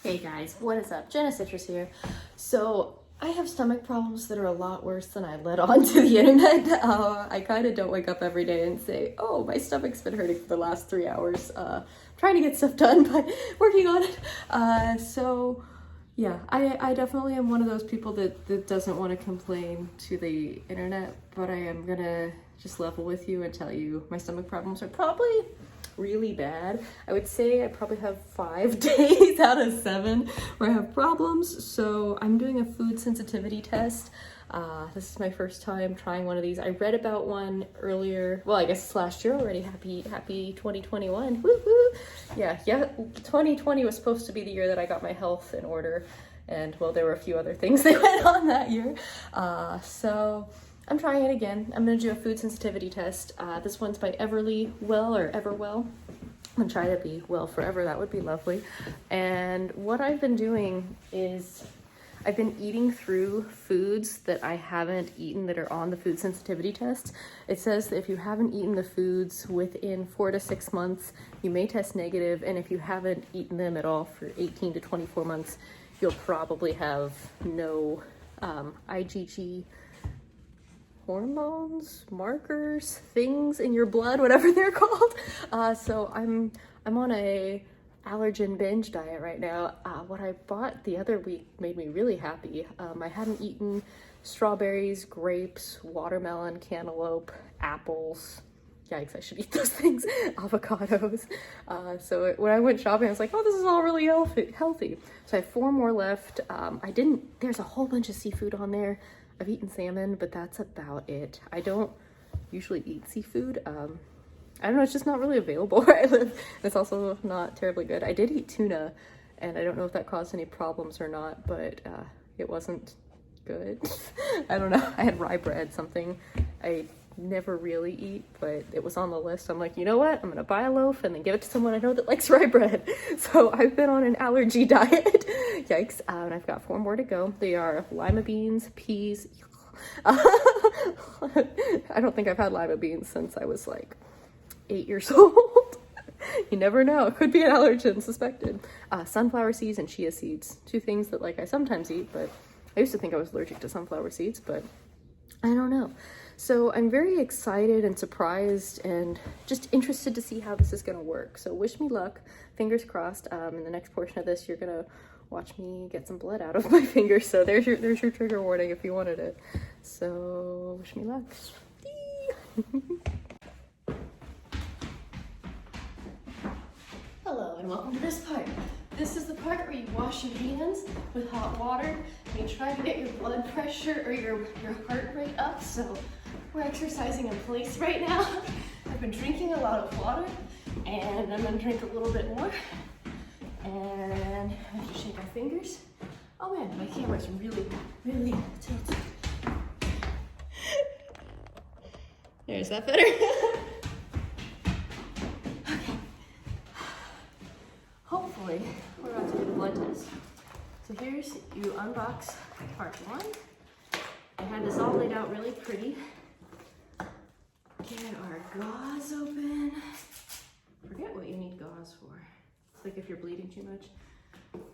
Hey guys, what is up? Jenna Citrus here. So I have stomach problems that are a lot worse than I let on to the internet. I kind of don't wake up every day and say, oh, my stomach's been hurting for the last 3 hours. Trying to get stuff done, but working on it. Yeah, I definitely am one of those people that doesn't want to complain to the internet, but I am gonna just level with you and tell you my stomach problems are probably really bad. I would say I probably have 5 days out of 7 where I have problems. So I'm doing a food sensitivity test. This is my first time trying one of these. I read about one earlier. Well, I guess it's last year already. Happy 2021. Woo-hoo. Yeah. 2020 was supposed to be the year that I got my health in order. And well, there were a few other things that went on that year. So I'm trying it again. I'm gonna do a food sensitivity test. This one's by Everlywell or Everwell. I'm gonna try to be well forever. That would be lovely. And what I've been doing is I've been eating through foods that I haven't eaten that are on the food sensitivity test. It says that if you haven't eaten the foods within 4 to 6 months, you may test negative, and if you haven't eaten them at all for 18 to 24 months, you'll probably have no IgG hormones, markers, things in your blood, whatever they're called. So I'm on a allergen binge diet right now. What I bought the other week made me really happy. I hadn't eaten strawberries, grapes, watermelon, cantaloupe, apples. Yikes, I should eat those things. Avocados. So when I went shopping, I was like, oh, this is all really healthy. So I have 4 more left. There's a whole bunch of seafood on there. I've eaten salmon, but that's about it. I don't usually eat seafood. I don't know, it's just not really available where I live. It's also not terribly good. I did eat tuna, and I don't know if that caused any problems or not, but it wasn't good. I don't know. I had rye bread, something I never really eat, but it was on the list. I'm like, you know what? I'm gonna buy a loaf and then give it to someone I know that likes rye bread. So I've been on an allergy diet. Yikes. And I've got 4 more to go. They are lima beans, peas. I don't think I've had lima beans since I was like 8 years old. You never know. It could be an allergen suspected. Sunflower seeds and chia seeds. 2 things that like I sometimes eat, but I used to think I was allergic to sunflower seeds, but I don't know. So I'm very excited and surprised and just interested to see how this is going to work. So wish me luck. Fingers crossed. In the next portion of this, you're going to watch me get some blood out of my fingers. So there's your trigger warning if you wanted it. So wish me luck. Hello and welcome to this part. This is the part where you wash your hands with hot water and you try to get your blood pressure or your heart rate up. So we're exercising in place right now. I've been drinking a lot of water and I'm gonna drink a little bit more. And I have to shake my fingers. Oh man, my camera's really tilted. There's that better. Okay. Hopefully, we're about to do the blood test. So here's, you unbox part 1. I had this all laid out really pretty. Get our gauze open. Forget what you need gauze for. It's like if you're bleeding too much.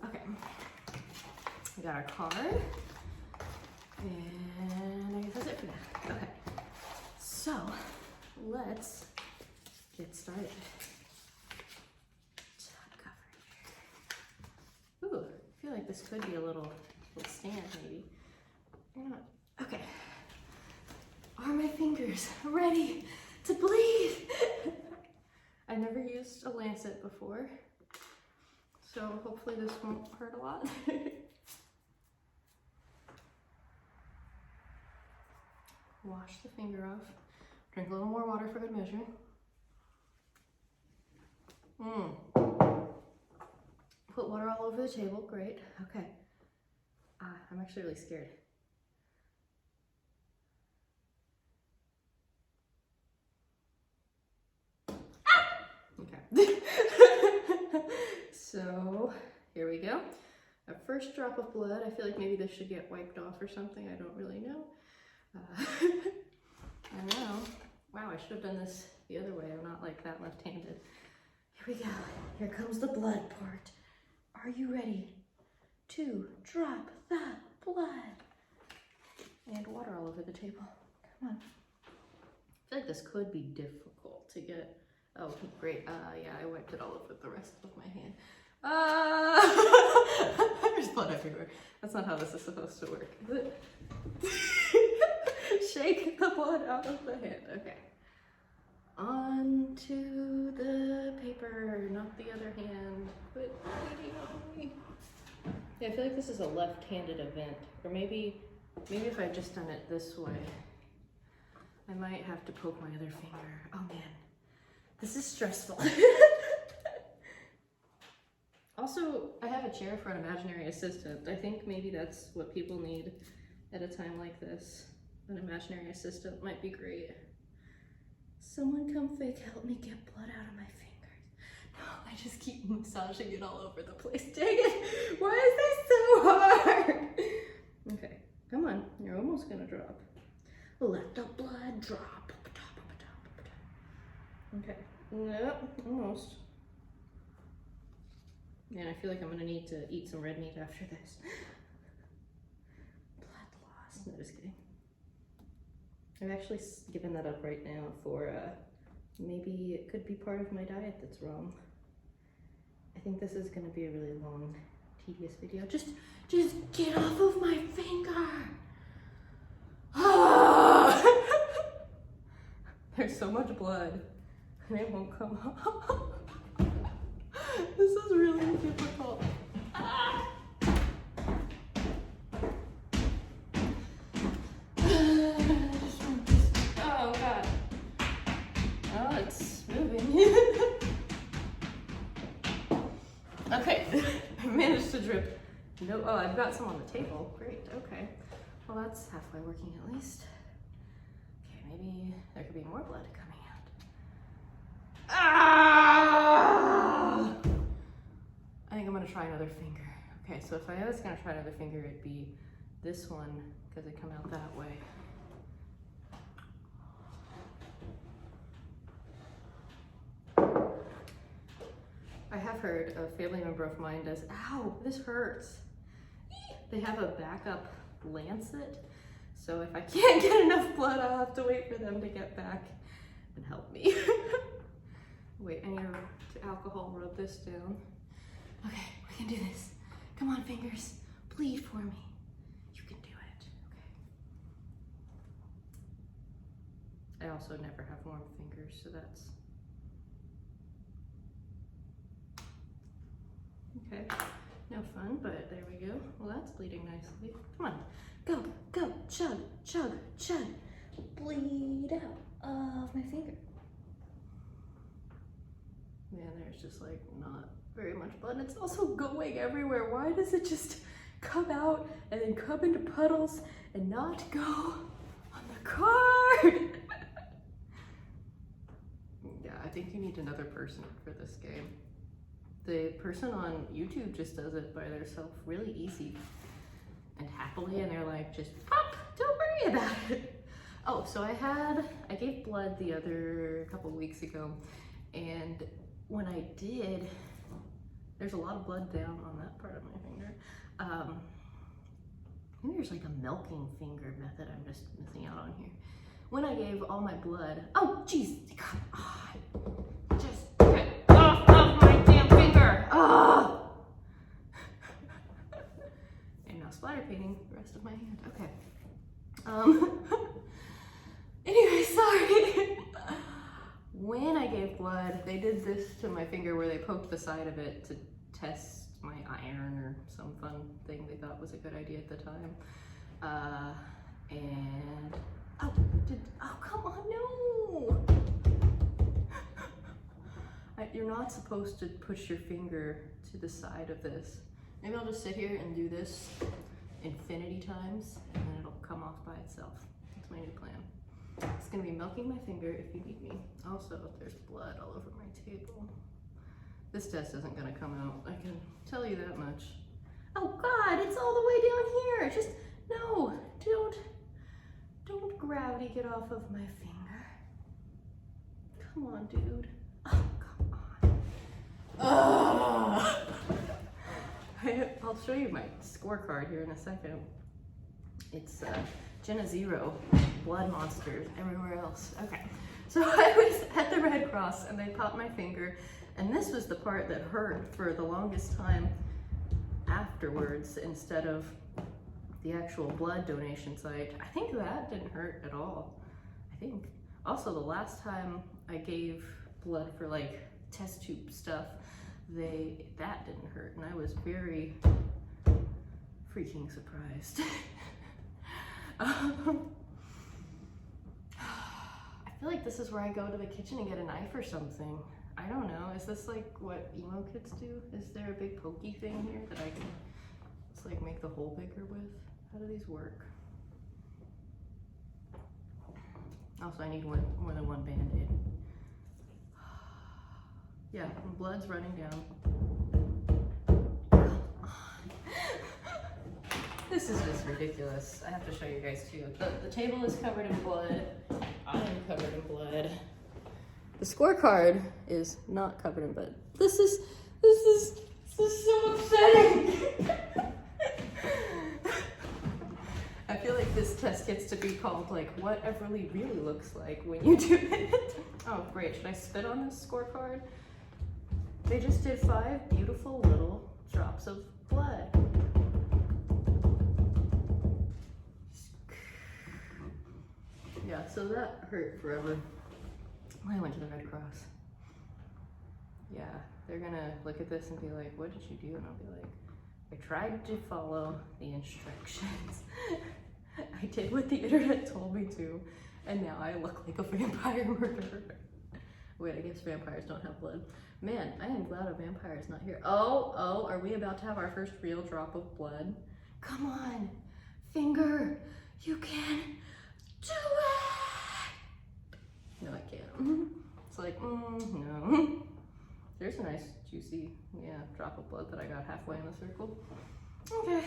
Okay. We got our card. And I guess that's it for that. Okay. So, let's get started. Ooh, I feel like this could be a little stand maybe. Or not. Okay. Are my fingers ready to bleed? I never used a lancet before, so hopefully this won't hurt a lot. Wash the finger off. Drink a little more water for good measure. Put water all over the table, great. Okay. I'm actually really scared. Okay. So here we go. Our first drop of blood. I feel like maybe this should get wiped off or something. I don't really know. I know. Wow, I should have done this the other way. I'm not like that left-handed. Here we go. Here comes the blood part. Are you ready to drop the blood. And water all over the table. Come on. I feel like this could be difficult to get. Oh, great. Yeah, I wiped it all over the rest of my hand. There's blood everywhere. That's not how this is supposed to work, is it? Shake the blood out of the hand. Okay. Onto the paper, not the other hand. Quit bleeding on me. Yeah, I feel like this is a left-handed event. Or maybe if I just done it this way, I might have to poke my other finger. Oh man, this is stressful. Also, I have a chair for an imaginary assistant. I think maybe that's what people need at a time like this. An imaginary assistant might be great. Someone come fake help me get blood out of my fingers. No, I just keep massaging it all over the place. Dang it! Why is this so hard? Okay, come on. You're almost gonna drop. Let the blood drop. Okay, yep, almost. Man, I feel like I'm gonna need to eat some red meat after this. Blood loss. No, just kidding. I've actually given that up right now for maybe it could be part of my diet that's wrong. I think this is gonna be a really long, tedious video. Just get off of my finger. There's so much blood and it won't come off. This is really difficult. Oh god. Oh, it's moving. Okay, I managed to drip. No, oh, I've got some on the table. Great, okay. Well, that's halfway working at least. Okay, maybe there could be more blood coming out. Ah! I think I'm gonna try another finger. Okay, so if I was gonna try another finger, it'd be this one, because it come out that way. I have heard a family member of mine does, ow, this hurts. They have a backup lancet, so if I can't get enough blood, I'll have to wait for them to get back and help me. Wait, I need to alcohol rub this down. Okay, we can do this. Come on, fingers, bleed for me. You can do it, okay. I also never have warm fingers, so that's okay. No fun, but there we go. Well, that's bleeding nicely. Come on, go, go, chug, chug, chug. Bleed out of my finger. Man, there's just like not very much blood. And it's also going everywhere. Why does it just come out and then come into puddles and not go on the card? Yeah, I think you need another person for this game. The person on YouTube just does it by themselves really easy and happily, and they're like, just pop, don't worry about it. Oh, so I gave blood the other couple weeks ago, and when I did, there's a lot of blood down on that part of my finger. I think there's like a milking finger method I'm just missing out on here. When I gave all my blood, oh geez, come on, just get off of my damn finger. Oh. And now splatter painting the rest of my hand. Okay. Anyway, sorry. When I gave blood, they did this to my finger where they poked the side of it to test my iron or some fun thing they thought was a good idea at the time. And oh, come on, no! You're not supposed to push your finger to the side of this. Maybe I'll just sit here and do this infinity times and then it'll come off by itself. That's my new plan. It's gonna be milking my finger if you need me. Also, there's blood all over my table. This test isn't gonna come out, I can tell you that much. Oh God, it's all the way down here. Just, no, don't gravity get off of my finger. Come on, dude. Oh, come on. I'll show you my scorecard here in a second. It's Jenna 0, blood monsters everywhere else. Okay, so I was at the Red Cross and they popped my finger, and this was the part that hurt for the longest time afterwards instead of the actual blood donation site. I think that didn't hurt at all. I think. Also, the last time I gave blood for like test tube stuff, that didn't hurt, and I was very freaking surprised. I feel like this is where I go to the kitchen and get a knife or something. I don't know. Is this like what emo kids do? Is there a big pokey thing here that I can just like make the hole bigger with? How do these work? Also, I need more than one Band-Aid. Yeah, blood's running down. This is just ridiculous. I have to show you guys too. The table is covered in blood. I am covered in blood. The scorecard is not covered in blood. This is so upsetting. I feel like this test gets to be called like what Everly really looks like when you do it. Oh great, should I spit on this scorecard? They just did 5 beautiful little drops of blood. Yeah, so that hurt forever. I went to the Red Cross. Yeah, they're gonna look at this and be like, what did you do? And I'll be like, I tried to follow the instructions. I did what the internet told me to, and now I look like a vampire murderer. Wait, I guess vampires don't have blood. Man, I am glad a vampire is not here. Oh, are we about to have our first real drop of blood? Come on, finger, you can do it! No, I can't. It's like, no. There's a nice, juicy, drop of blood that I got halfway in the circle. Okay,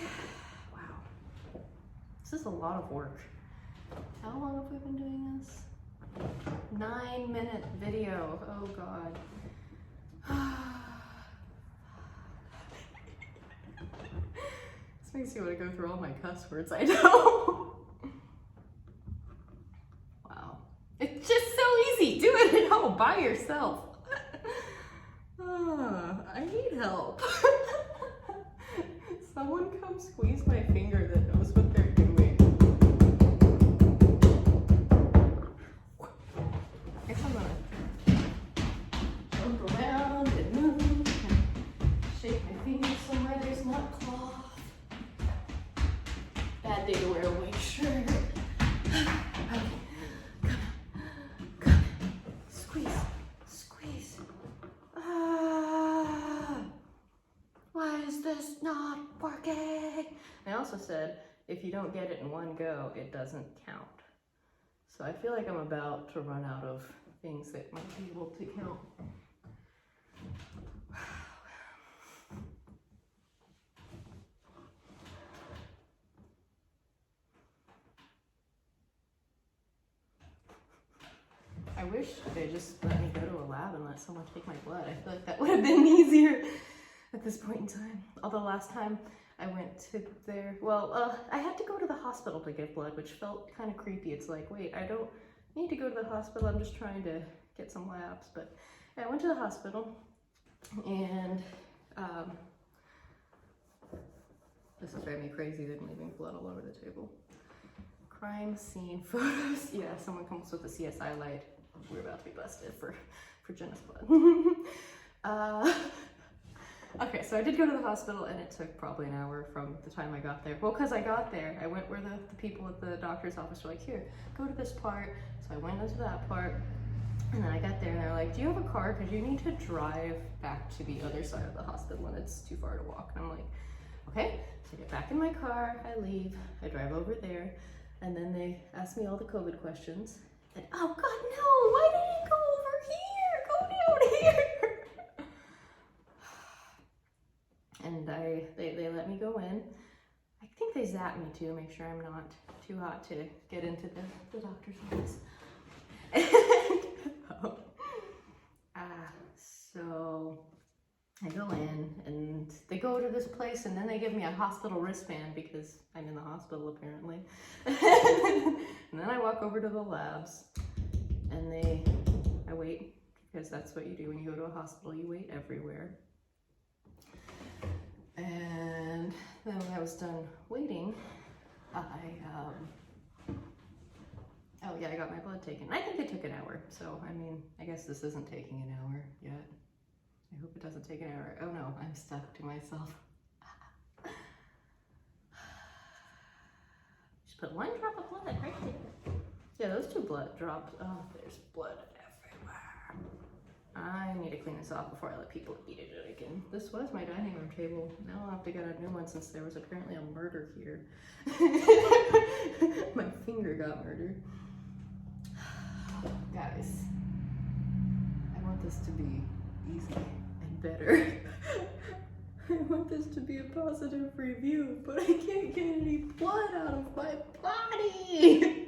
wow. This is a lot of work. How long have we been doing this? 9-minute video, oh God. This makes me want to go through all my cuss words, I know. Wow. It's just so easy. Do it at home by yourself. I need help. Someone come squeeze my finger that knows what they're doing. I guess I'm gonna jump around and move and shake my fingers somewhere there's not cloth. Bad day to wear a white shirt. Come. Squeeze. Why is this not working? I also said, if you don't get it in one go, it doesn't count. So I feel like I'm about to run out of things that might be able to count. I wish they just let me go to a lab and let someone take my blood. I feel like that would have been easier at this point in time. Although last time I went to there, I had to go to the hospital to give blood, which felt kind of creepy. It's like, wait, I don't need to go to the hospital. I'm just trying to get some labs. But I went to the hospital, and this is driving me crazy. They're leaving blood all over the table. Crime scene photos. Yeah, someone comes with a CSI light. We're about to be busted for Jenna's blood. Okay, so I did go to the hospital, and it took probably an hour from the time I got there. Well, because I got there, I went where the people at the doctor's office were like, here, go to this part. So I went into that part, and then I got there, and they're like, do you have a car? Because you need to drive back to the other side of the hospital, and it's too far to walk. And I'm like, okay. So I get back in my car, I leave, I drive over there, and then they ask me all the COVID questions. And oh God, no, why did you go over here? Go down here. And they let me go in. I think they zapped me too, make sure I'm not too hot to get into the doctor's office. So I go in and they go to this place and then they give me a hospital wristband because I'm in the hospital apparently. And then I walk over to the labs and I wait, because that's what you do when you go to a hospital, you wait everywhere. And then when I was done waiting, oh yeah, I got my blood taken. I think it took an hour, so I mean, I guess this isn't taking an hour yet. I hope it doesn't take an hour. Oh no, I'm stuck to myself. Just put one drop of blood right there. Yeah, those two blood drops. Oh, there's blood everywhere. I need to clean this off before I let people eat it again. This was my dining room table. Now I'll have to get a new one since there was apparently a murder here. My finger got murdered. Guys, I want this to be easy and better. I want this to be a positive review, but I can't get any blood out of my body.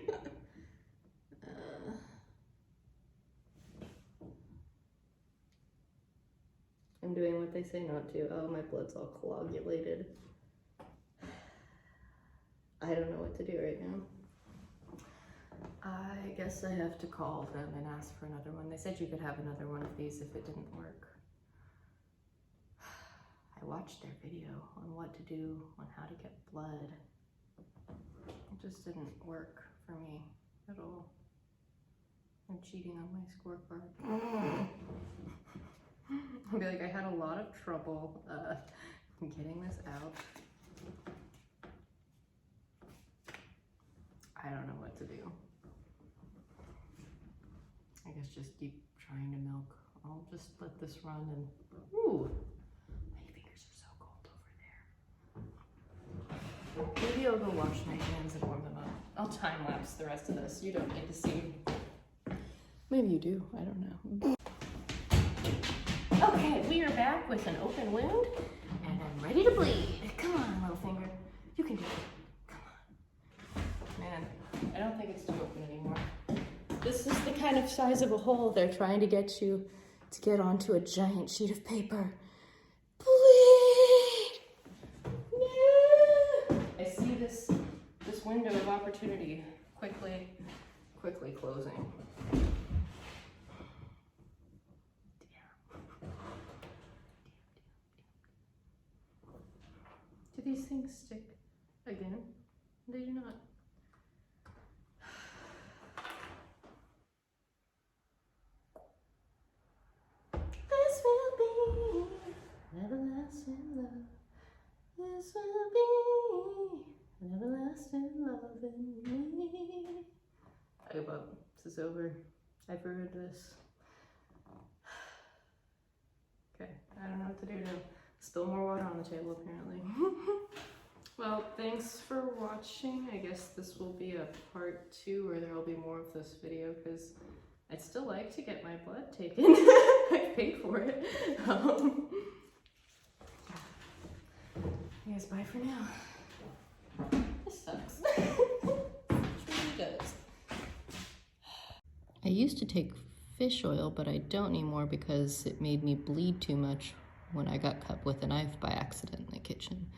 I'm doing what they say not to. Oh, my blood's all coagulated. I don't know what to do right now. I guess I have to call them and ask for another one. They said you could have another one of these if it didn't work. I watched their video on what to do, on how to get blood. It just didn't work for me at all. I'm cheating on my scorecard. I'll be like, I had a lot of trouble getting this out. I don't know what to do. I guess just keep trying to milk. I'll just let this run and, ooh, my fingers are so cold over there. Maybe I'll go wash my hands and warm them up. I'll time lapse the rest of this. You don't get to see. Maybe you do, I don't know. Okay, we are back with an open wound and I'm ready to bleed. Come on, little finger. You can do it. Come on. Man, I don't think it's too open anymore. This is the kind of size of a hole they're trying to get you to get onto a giant sheet of paper. Bleed! No! I see this window of opportunity quickly closing. Do these things stick again? They do not. This will be everlasting love. This will be everlasting love in me. I give up. This is over. I've ruined this. Okay, I don't know what to do now. Still more water on the table, apparently. Well, thanks for watching. I guess this will be a part 2, or there will be more of this video, because I'd still like to get my blood taken. I paid for it. I guess bye for now. This sucks. It really does. I used to take fish oil, but I don't anymore because it made me bleed too much when I got cut with a knife by accident in the kitchen.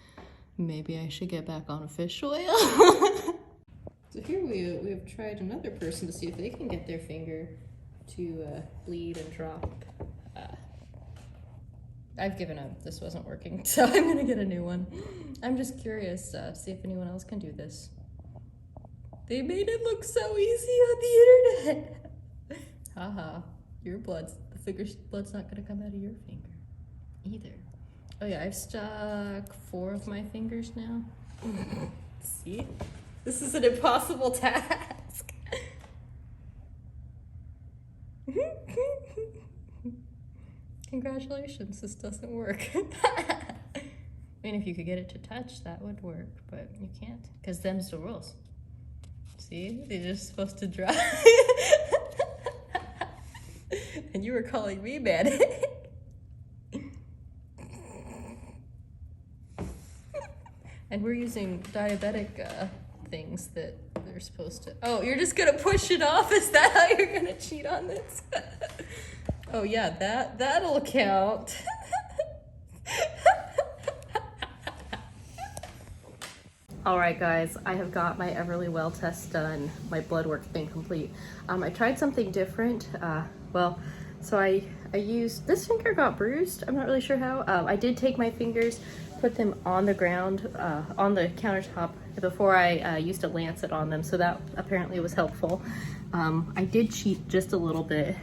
Maybe I should get back on fish oil. So here we have tried another person to see if they can get their finger to bleed and drop. I've given up. This wasn't working, so I'm gonna get a new one. I'm just curious, see if anyone else can do this. They made it look so easy on the internet. Haha, your blood's not gonna come out of your finger either. Oh yeah, I've stuck 4 of my fingers now. See? This is an impossible task. Congratulations, this doesn't work. I mean, if you could get it to touch, that would work, but you can't, because them's the rules. See? They're just supposed to dry. And you were calling me bad. And we're using diabetic things that they're supposed to. Oh, you're just gonna push it off? Is that how you're gonna cheat on this? Oh yeah, that'll count. All right, guys, I have got my Everlywell test done. My blood work's been complete. I tried something different. So I used, this finger got bruised. I'm not really sure how. I did take my fingers, put them on the ground, on the countertop before I used a lancet on them. So that apparently was helpful. I did cheat just a little bit.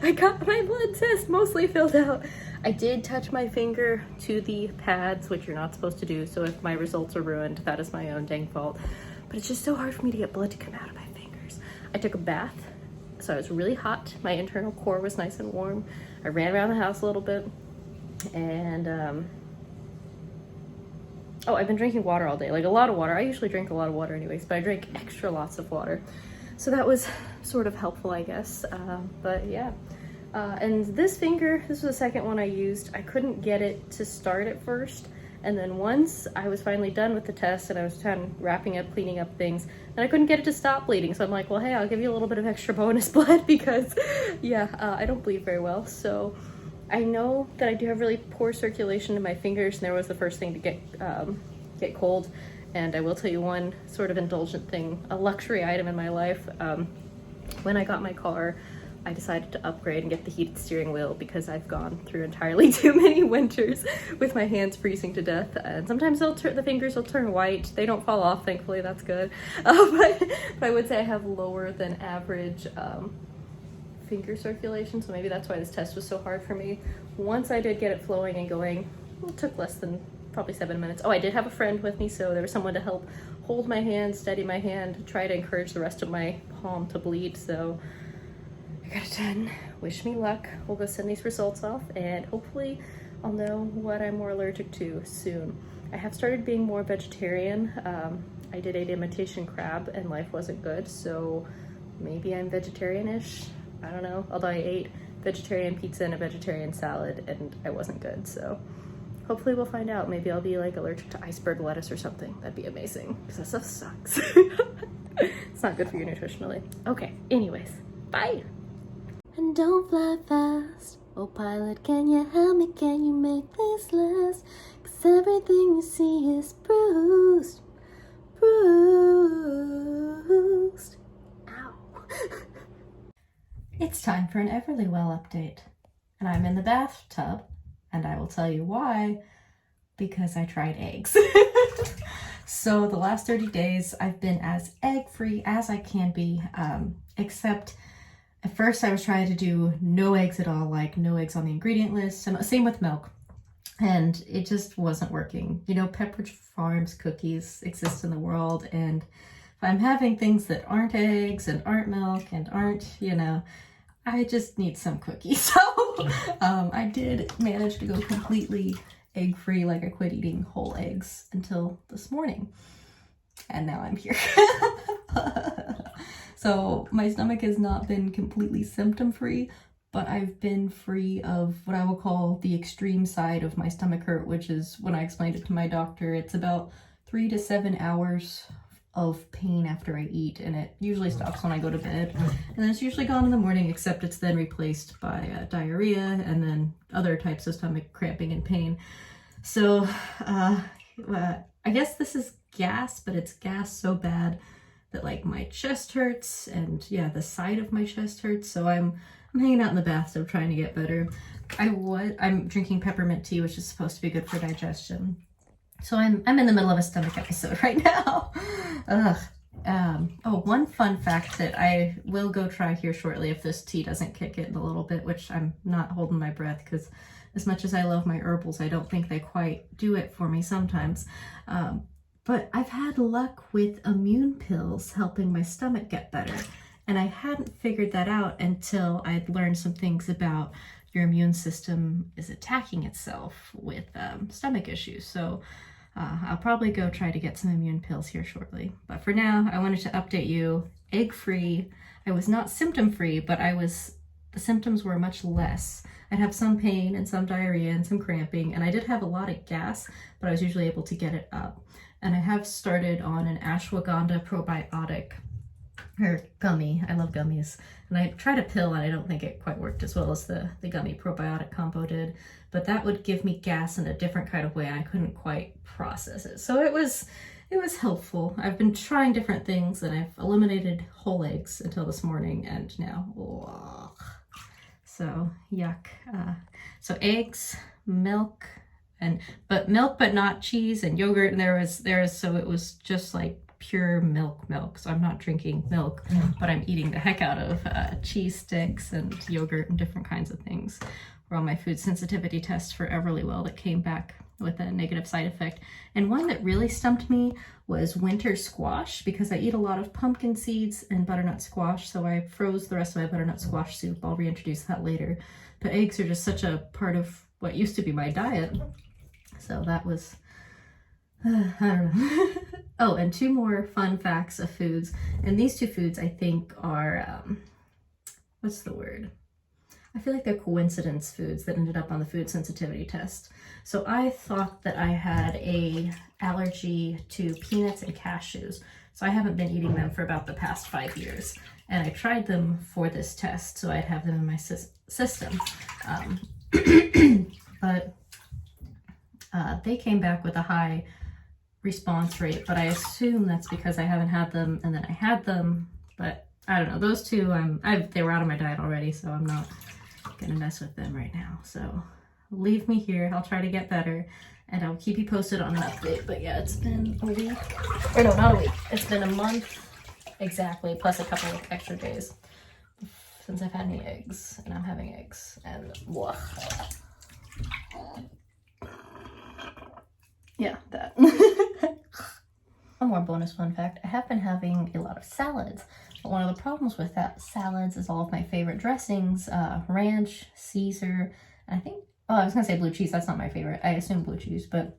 I got my blood test mostly filled out. I did touch my finger to the pads, which you're not supposed to do, so if my results are ruined, that is my own dang fault. But it's just so hard for me to get blood to come out of my fingers. I took a bath, so I was really hot. My internal core was nice and warm. I ran around the house a little bit, and oh, I've been drinking water all day, like a lot of water. I usually drink a lot of water anyways, but I drank extra lots of water. So that was sort of helpful, I guess, but yeah. And this finger, this was the second one I used. I couldn't get it to start at first. And then once I was finally done with the test and I was kind of wrapping up, cleaning up things, and I couldn't get it to stop bleeding. So I'm like, well, hey, I'll give you a little bit of extra bonus blood because yeah, I don't bleed very well. So I know that I do have really poor circulation in my fingers, and there was the first thing to get cold. And I will tell you one sort of indulgent thing, a luxury item in my life. When I got my car, I decided to upgrade and get the heated steering wheel because I've gone through entirely too many winters with my hands freezing to death. And sometimes the fingers will turn white. They don't fall off, thankfully, that's good. But I would say I have lower than average finger circulation, so maybe that's why this test was so hard for me. Once I did get it flowing and going, it took less than probably 7 minutes. Oh, I did have a friend with me, so there was someone to help hold my hand, steady my hand, try to encourage the rest of my palm to bleed. So I got it done. Wish me luck. We'll go send these results off, and hopefully I'll know what I'm more allergic to soon. I have started being more vegetarian. I did eat imitation crab and life wasn't good, so maybe I'm vegetarian-ish. I don't know, although I ate vegetarian pizza and a vegetarian salad and I wasn't good, so hopefully we'll find out. Maybe I'll be like allergic to iceberg lettuce or something. That'd be amazing, because that stuff sucks. It's not good for you nutritionally. Okay, anyways, bye. And don't fly fast. Oh pilot, can you help me? Can you make this last? 'Cause everything you see is bruised. Bruised. Ow. It's time for an Everlywell update. And I'm in the bathtub, and I will tell you why, because I tried eggs. So the last 30 days, I've been as egg-free as I can be, except at first I was trying to do no eggs at all, like no eggs on the ingredient list, and same with milk. And it just wasn't working. You know, Pepperidge Farms cookies exist in the world, and if I'm having things that aren't eggs and aren't milk and aren't, you know, I just need some cookies. So I did manage to go completely egg-free, like I quit eating whole eggs until this morning. And now I'm here. So my stomach has not been completely symptom-free, but I've been free of what I will call the extreme side of my stomach hurt, which is, when I explained it to my doctor, it's about 3 to 7 hours of pain after I eat, and it usually stops when I go to bed, and then it's usually gone in the morning, except it's then replaced by diarrhea and then other types of stomach cramping and pain. So I guess this is gas, but it's gas so bad that like my chest hurts, and yeah, the side of my chest hurts. So I'm hanging out in the bathtub trying to get better. I'm drinking peppermint tea, which is supposed to be good for digestion. So I'm in the middle of a stomach episode right now. Ugh. Oh, one fun fact that I will go try here shortly if this tea doesn't kick it in a little bit, which I'm not holding my breath, because as much as I love my herbals, I don't think they quite do it for me sometimes. But I've had luck with immune pills helping my stomach get better. And I hadn't figured that out until I'd learned some things about your immune system is attacking itself with stomach issues. So I'll probably go try to get some immune pills here shortly. But for now, I wanted to update you. Egg-free. I was not symptom-free, but the symptoms were much less. I'd have some pain and some diarrhea and some cramping, and I did have a lot of gas, but I was usually able to get it up. And I have started on an ashwagandha probiotic, or gummy. I love gummies. And I tried a pill and I don't think it quite worked as well as the gummy probiotic combo did. But that would give me gas in a different kind of way, and I couldn't quite process it. So it was it was helpful. I've been trying different things and I've eliminated whole eggs until this morning, and now, ugh. So yuck. So eggs, milk, but not cheese, and yogurt. And so it was just like pure milk. So I'm not drinking milk, but I'm eating the heck out of cheese sticks and yogurt and different kinds of things. Were on my food sensitivity test for Everlywell that came back with a negative side effect. And one that really stumped me was winter squash, because I eat a lot of pumpkin seeds and butternut squash, so I froze the rest of my butternut squash soup. I'll reintroduce that later. But eggs are just such a part of what used to be my diet. So that was, I don't know. Oh, and 2 more fun facts of foods. And these 2 foods I think are, what's the word? I feel like they're coincidence foods that ended up on the food sensitivity test. So I thought that I had a allergy to peanuts and cashews. So I haven't been eating them for about the past 5 years. And I tried them for this test, so I'd have them in my system. But they came back with a high response rate, but I assume that's because I haven't had them and then I had them. But I don't know, those 2, they were out of my diet already, so I'm not gonna mess with them right now. So leave me here, I'll try to get better, and I'll keep you posted on an update. But yeah, it's been a week, or no, not a week, it's been a month exactly, plus a couple of extra days since I've had any eggs, and I'm having eggs, and blah. Yeah, that. One more bonus fun fact, I have been having a lot of salads. But one of the problems with that salads is all of my favorite dressings, ranch, Caesar, and I think, oh, I was gonna say blue cheese, that's not my favorite. I assume blue cheese, but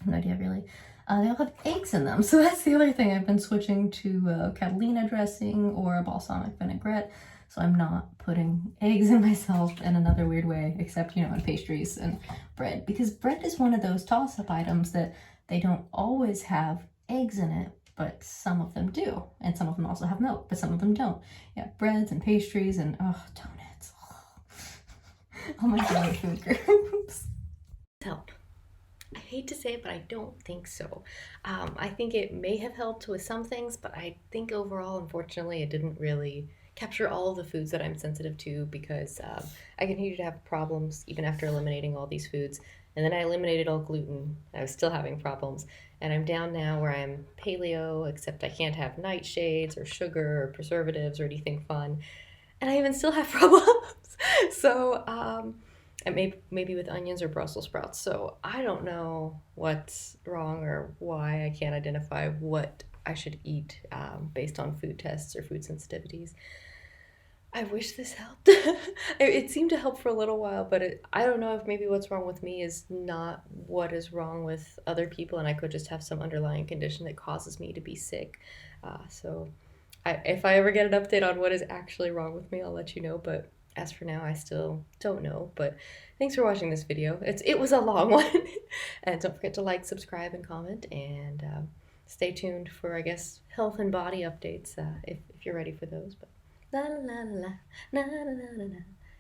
I have no idea really. They all have eggs in them, so that's the other thing. I've been switching to Catalina dressing or a balsamic vinaigrette, so I'm not putting eggs in myself in another weird way, except, in pastries and bread, because bread is one of those toss-up items that they don't always have eggs in it, but some of them do, and some of them also have milk, but some of them don't. Yeah, breads and pastries and donuts. Oh my god, food groups. Help. I hate to say it, but I don't think so. I think it may have helped with some things, but I think overall, unfortunately, it didn't really capture all of the foods that I'm sensitive to, because I continue to have problems even after eliminating all these foods. And then I eliminated all gluten. I was still having problems. And I'm down now where I'm paleo, except I can't have nightshades or sugar or preservatives or anything fun. And I even still have problems. So, and maybe with onions or Brussels sprouts. So I don't know what's wrong or why I can't identify what I should eat based on food tests or food sensitivities. I wish this helped. It seemed to help for a little while, but I don't know if maybe what's wrong with me is not what is wrong with other people, and I could just have some underlying condition that causes me to be sick. So if I ever get an update on what is actually wrong with me, I'll let you know, but as for now, I still don't know. But thanks for watching this video. It was a long one. And don't forget to like, subscribe, and comment, and stay tuned for, I guess, health and body updates if you're ready for those. But la la la la la la la la la.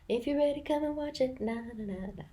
If you're ready, come and watch it. Na na na na.